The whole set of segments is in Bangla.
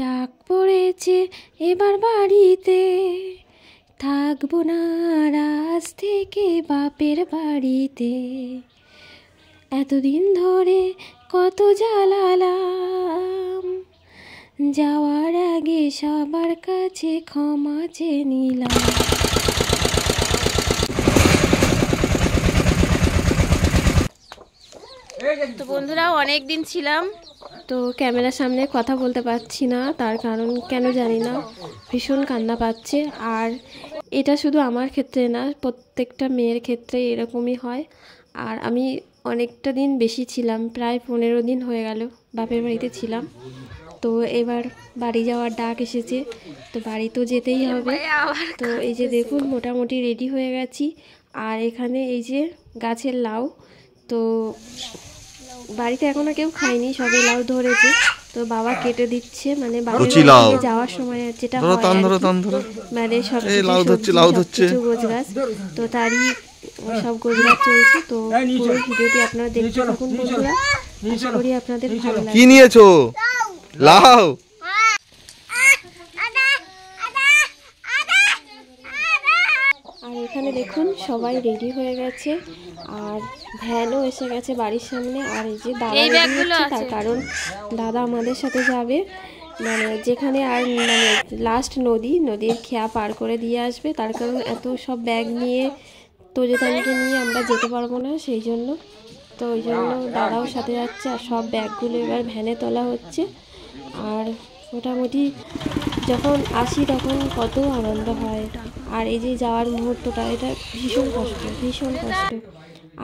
ডাক পড়েছে এবার বাড়িতে, থাকবো না আজ থেকে বাপের বাড়িতে। এতদিন ধরে কত জ্বালালাম, যাওয়ার আগে সবার কাছে ক্ষমা চেয়ে নিলাম। তো বন্ধুরা, অনেক দিন ছিলাম তো ক্যামেরার সামনে কথা বলতে পারছি না, তার কারণ কেন জানি না, ভীষণ কান্না পাচ্ছে। আর এটা শুধু আমার ক্ষেত্রে না, প্রত্যেকটা মেয়ের ক্ষেত্রে এরকমই হয়। আর আমি অনেকটা দিন বেশি ছিলাম, প্রায় 15 দিন হয়ে গেল বাপের বাড়িতে ছিলাম। তো এবার বাড়ি যাওয়ার ডাক এসেছে, তো বাড়ি তো যেতেই হবে। তো এই যে দেখুন, মোটামুটি রেডি হয়ে গেছি। আর এখানে এই যে গাছের লাউ, তো বাড়িতে এখনো কেউ খায়নি, সবে লাউ ধরেছে, তো বাবা কেটে দিচ্ছে। মানে বাড়িতে যাওয়ার সময় যেটা হয় মানে সব কিছু গোছগাছ, তো তারই সব গোছগাছ চলছে। তো পুরো ভিডিওটি আপনারা দেখতে থাকুন বন্ধুরা, আশা করি আপনাদের ভালো লাগবে। কি নিয়েছো? লাউ। আর এখানে দেখুন সবাই রেডি হয়ে গেছে, আর ভ্যানও এসে গেছে বাড়ির সামনে। আর এই যে দাদা রেডি হচ্ছে, তার কারণ দাদা আমাদের সাথে যাবে, মানে যেখানে আর মানে লাস্ট নদীর খেয়া পার করে দিয়ে আসবে। তার কারণ এত সব ব্যাগ নিয়ে তোজোতানিকে নিয়ে আমরা যেতে পারবো না, সেই জন্য। তো ওই জন্য দাদাও সাথে যাচ্ছে, আর সব ব্যাগগুলো এবার ভ্যানে তোলা হচ্ছে। আর মোটামুটি যখন আসি তখন কত আনন্দ হয়, আর এই যে যাওয়ার মুহূর্তটা, এটা ভীষণ কষ্ট।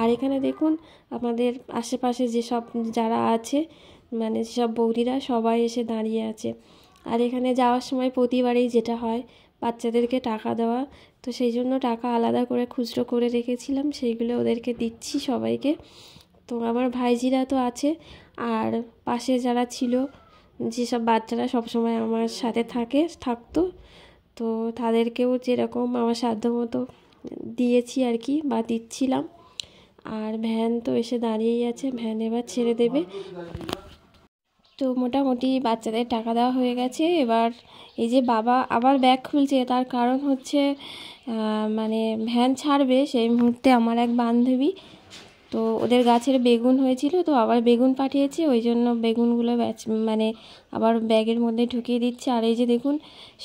আর এখানে দেখুন আমাদের আশেপাশে যেসব যারা আছে, মানে সব বৌদিরা সবাই এসে দাঁড়িয়ে আছে। আর এখানে যাওয়ার সময় প্রতিবারেই যেটা হয়, বাচ্চাদেরকে টাকা দেওয়া, তো সেই জন্য টাকা আলাদা করে খুচরো করে রেখেছিলাম, সেইগুলো ওদেরকে দিচ্ছি সবাইকে। তো আমার ভাইজিরা তো আছে, আর পাশে যারা ছিল, যেসব বাচ্চারা সবসময় আমার সাথে থাকতো, তো তাদেরকেও যেরকম আমার সাধ্যমতো দিয়েছি আর কি, বা দিচ্ছিলাম। আর ভ্যান তো এসে দাঁড়িয়েই আছে, ভ্যান এবার ছেড়ে দেবে। তো মোটামুটি বাচ্চাদের টাকা দেওয়া হয়ে গেছে। এবার এই যে বাবা আবার ব্যাগ খুলছে, তার কারণ হচ্ছে মানে ভ্যান ছাড়বে সেই মুহূর্তে আমার এক বান্ধবী, তো ওদের গাছের বেগুন হয়েছিল, তো আবার বেগুন পাঠিয়েছে, ওই জন্য বেগুনগুলো মানে আবার ব্যাগের মধ্যে ঢুকিয়ে দিচ্ছে। আর এই যে দেখুন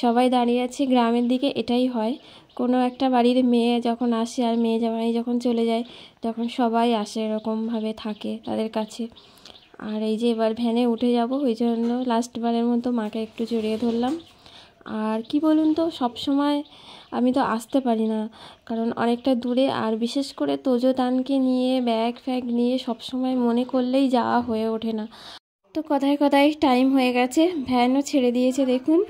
সবাই দাঁড়িয়ে আছে, গ্রামের দিকে এটাই হয়, কোনো একটা বাড়ির মেয়ে যখন আসে আর মেয়ে জামাই যখন চলে যায়, তখন সবাই আসে, এরকমভাবে থাকে তাদের কাছে। আর এই যে এবার ভ্যানে উঠে যাব, ওই জন্য লাস্টবারের মতো মাকে একটু জড়িয়ে ধরলাম। আর কি বলুন তো, সব সময় আমি তো আসতে পারি না, কারণ অনেকটা দূরে, আর বিশেষ করে তোজোতানকে নিয়ে ব্যাগ ফ্যাগ নিয়ে সব সময় মনে করলেই যাওয়া হয়ে ওঠে না। তো কথায় কথায় টাইম হয়ে গেছে, ভ্যানও ছেড়ে দিয়েছে দেখুন।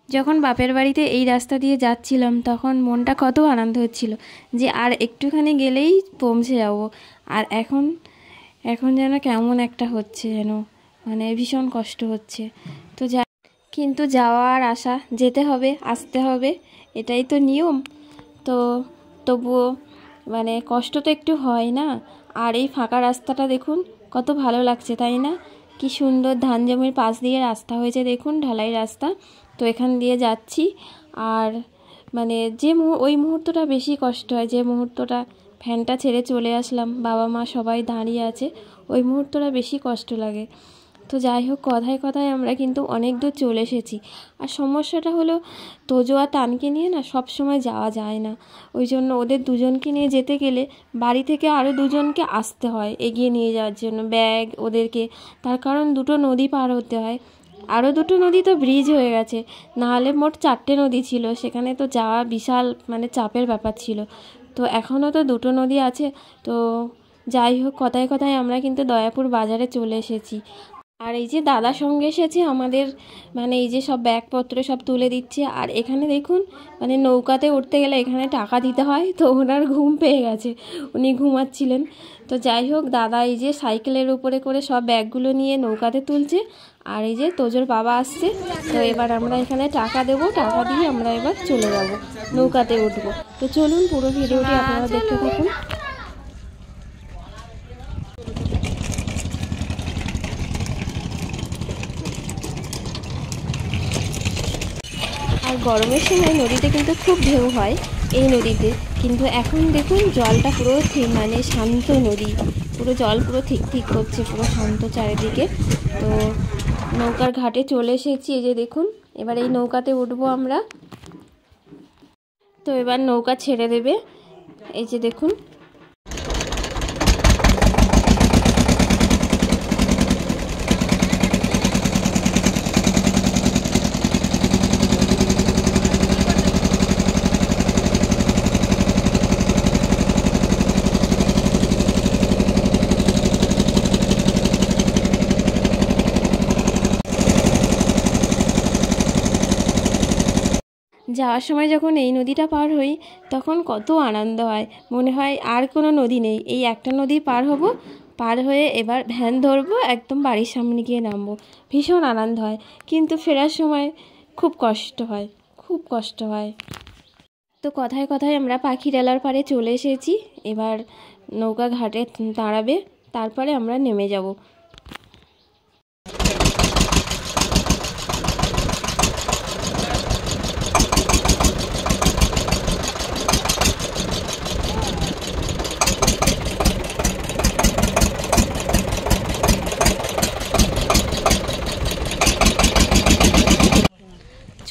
যখন বাপের বাড়িতে এই রাস্তা দিয়ে যাচ্ছিলাম, তখন মনটা কত আনন্দ হচ্ছিল যে আর একটুখানি গেলেই পৌঁছে যাব। আর এখন যেন কেমন একটা হচ্ছে, যেন মানে ভীষণ কষ্ট হচ্ছে। তো কিন্তু যাওয়া আর আসা, যেতে হবে আসতে হবে, এটাই তো নিয়ম। তো তবুও মানে কষ্ট তো একটু হয় না। আর এই ফাঁকা রাস্তাটা দেখুন কত ভালো লাগছে, তাই না? কি সুন্দর ধান জমির পাশ দিয়ে রাস্তা হয়েছে দেখুন, ঢালাই রাস্তা। তো এখান দিয়ে যাচ্ছি, আর মানে ওই মুহূর্তটা বেশি কষ্ট হয়, যে মুহূর্তটা ফ্যানটা ছেড়ে চলে আসলাম, বাবা মা সবাই দাঁড়িয়ে আছে, ওই মুহূর্তটা বেশি কষ্ট লাগে। তো যাই হোক, কথায় কথায় আমরা কিন্তু অনেক দূর চলে এসেছি। আর সমস্যাটা হলো, তোজো আর তানকে নিয়ে না সব সময় যাওয়া যায় না, ওই জন্য ওদের দুজনকে নিয়ে যেতে গেলে বাড়ি থেকে আরও দুজনকে আসতে হয় এগিয়ে নিয়ে যাওয়ার জন্য ব্যাগ ওদেরকে। তার কারণ দুটো নদী পার হতে হয়, আরও দুটো নদী তো ব্রিজ হয়ে গেছে, নাহলে মোট 4টে নদী ছিল, সেখানে তো যাওয়া বিশাল মানে চাপের ব্যাপার ছিল। তো এখনও তো দুটো নদী আছে। তো যাই হোক, কথায় কথায় আমরা কিন্তু দয়াপুর বাজারে চলে এসেছি। আর এই যে দাদার সঙ্গে এসেছে আমাদের, মানে এই যে সব ব্যাগপত্র সব তুলে দিচ্ছে। আর এখানে দেখুন, মানে নৌকাতে উঠতে গেলে এখানে টাকা দিতে হয়, তো ওনার ঘুম পেয়ে গেছে, উনি ঘুমাচ্ছিলেন। তো যাই হোক, দাদা এই যে সাইকেলের উপরে করে সব ব্যাগগুলো নিয়ে নৌকাতে তুলছে। আর এই যে তোজোর বাবা আসছে, তো এবার আমরা এখানে টাকা দেবো, টাকা দিয়ে আমরা এবার চলে যাব, নৌকাতে উঠবো। তো চলুন পুরো ভিডিওটি আপনারা দেখতে থাকুন। আর গরমের সময় নদীতে কিন্তু খুব ঢেউ হয় এই নদীতে, কিন্তু এখন দেখুন জলটা পুরো মানে শান্ত নদী, পুরো জল পুরো ঠিক ঠিক করছে, পুরো শান্ত চারিদিকে। তো নৌকার ঘাটে চলে এসেছি, এই যে দেখুন, এবার এই নৌকাতে উঠবো আমরা। তো এবার নৌকা ছেড়ে দেবে, এই যে দেখুন। যাওয়ার সময় যখন এই নদীটা পার হই তখন কত আনন্দ হয়, মনে হয় আর কোনো নদী নেই, এই একটা নদী পার হব, পার হয়ে এবার ভ্যান ধরবো, একদম বাড়ির সামনে গিয়ে নামবো, ভীষণ আনন্দ হয়। কিন্তু ফেরার সময় খুব কষ্ট হয়, খুব কষ্ট হয়। তো কথায় কথায় আমরা পাখিরালার পাড়ে চলে এসেছি, এবার নৌকা ঘাটে দাঁড়াবে, তারপরে আমরা নেমে যাব।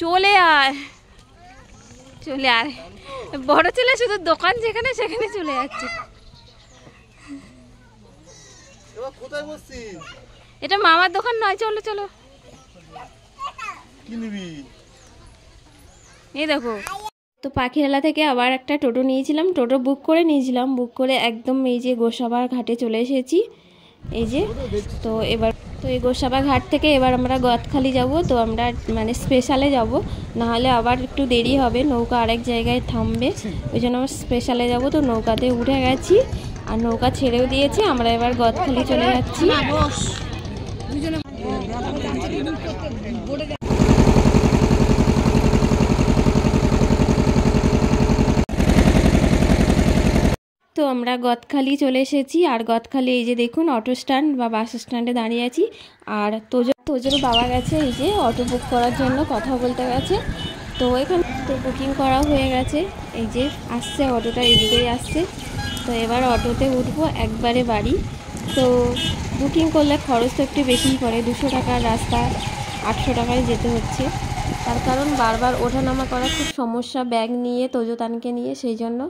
চলে আয়, চলে আয়, বড় ছেলে শুধু দোকান যেখানে সেখানে চলে যাচ্ছে। এটা মামার দোকান নয়, চলো চলো। এই দেখো। তো পাখিরালা থেকে আবার একটা টোটো নিয়েছিলাম, টোটো বুক করে নিয়েছিলাম, বুক করে একদম এই যে গোসাবার ঘাটে চলে এসেছি, এই যে। তো এবার তো এই গোসাবা ঘাট থেকে এবার আমরা গদখালি যাব, তো আমরা মানে স্পেশালে যাব, নাহলে আবার একটু দেরি হবে, নৌকা আরেক জায়গায় থামবে, ওই জন্য আমরা স্পেশালে যাব। তো নৌকাতে উঠে গেছি আর নৌকা ছেড়েও দিয়েছি, আমরা এবার গদখালি চলে যাচ্ছি। তো আমরা গদখালি চলে এসেছি, আর গদখালি এই যে দেখুন অটো স্ট্যান্ড বা বাস স্ট্যান্ডে দাঁড়িয়ে আছি। আর তোজোর বাবা গেছে এই যে অটো বুক করার জন্য, কথা বলতে গেছে। তো এখানে তো বুকিং করা হয়ে গেছে, এই যে আসছে অটোটা, এদিকেই আসছে। তো এবার অটোতে উঠবো একবারে বাড়ি। তো বুকিং করলে খরচ তো একটু বেশিই পড়ে, 200 টাকার রাস্তা 800 টাকায় যেতে হচ্ছে, তার কারণ বারবার ওঠানামা করা খুব সমস্যা, ব্যাগ নিয়ে তোজোতানকে নিয়ে, সেই জন্য।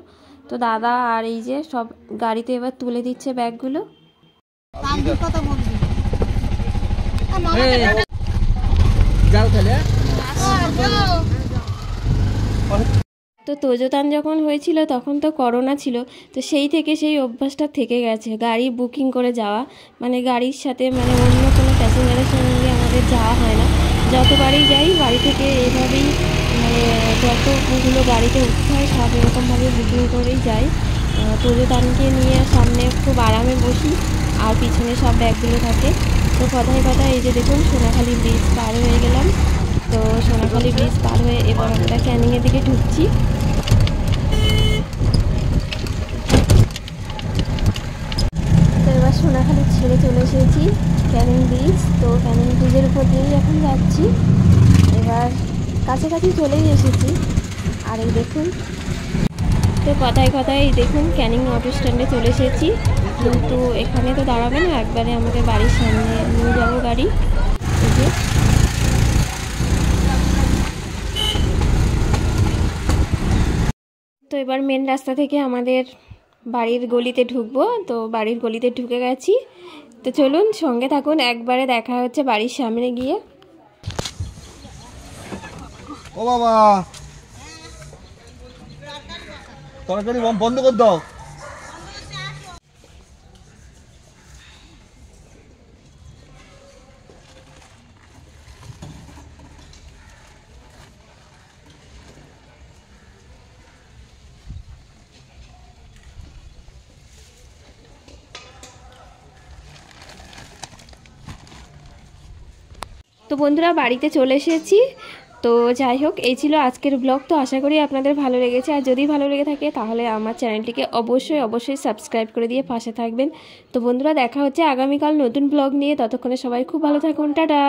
তো দাদা আর এই যে সব গাড়িতে এবার তুলে দিচ্ছে ব্যাগগুলো। তো তোজোতান যখন হয়েছিল তখন তো করোনা ছিল, তো সেই থেকে সেই অভ্যাসটা থেকে গেছে, গাড়ি বুকিং করে যাওয়া, মানে গাড়ির সাথে মানে অন্য কোনো প্যাসেঞ্জারের সঙ্গে আমাদের যাওয়া হয় না, যতবারই যাই বাড়ি থেকে এইভাবেই মানে যতগুলো গাড়িতে উঠতে হয় সব এরকমভাবে বুকিং করেই যাই। তোজোতানকে নিয়ে সামনে খুব আরামে বসি আর পিছনে সব ব্যাগগুলো থাকে। তো কথায় কথায় এই যে দেখুন সোনাখালি ব্রিজ পার হয়ে গেলাম। তো সোনাখালি ব্রিজ পার হয়ে এবার আমরা ক্যানিংয়ের দিকে ঢুকছি। তো এবার সোনাখালি ছেড়ে চলে এসেছি ক্যানিং ব্রিজ। তো ক্যানিং ব্রিজের উপর দিয়েই এখন যাচ্ছি, এবার কাছাকাছি চলেই এসেছি। আর এই দেখুন, তো কথায় কথায় দেখুন ক্যানিং অটো স্ট্যান্ডে চলে এসেছি, কিন্তু এখানে তো দাঁড়াবে না, একবারে আমাদের বাড়ির সামনে নিয়ে যাবো গাড়ি। এই যে তো এবার মেন রাস্তা থেকে আমাদের বাড়ির গলিতে ঢুকবো, তো বাড়ির গলিতে ঢুকে গেছি। তো চলুন সঙ্গে থাকুন, একবারে দেখা হচ্ছে বাড়ির সামনে গিয়ে। ও বাবা, তরকারি বন্ধ করে দাও। তো বন্ধুরা বাড়িতে চলে এসেছি। তো যাই হোক, এই ছিল আজকের ব্লগ। তো আশা করি আপনাদের ভালো লেগেছে, আর যদি ভালো লেগে থাকে তাহলে আমার চ্যানেলটিকে অবশ্যই সাবস্ক্রাইব করে দিয়ে পাশে থাকবেন। তো বন্ধুরা দেখা হচ্ছে আগামীকাল নতুন ব্লগ নিয়ে। ততক্ষণে সবাই খুব ভালো থাকুন, টাটা।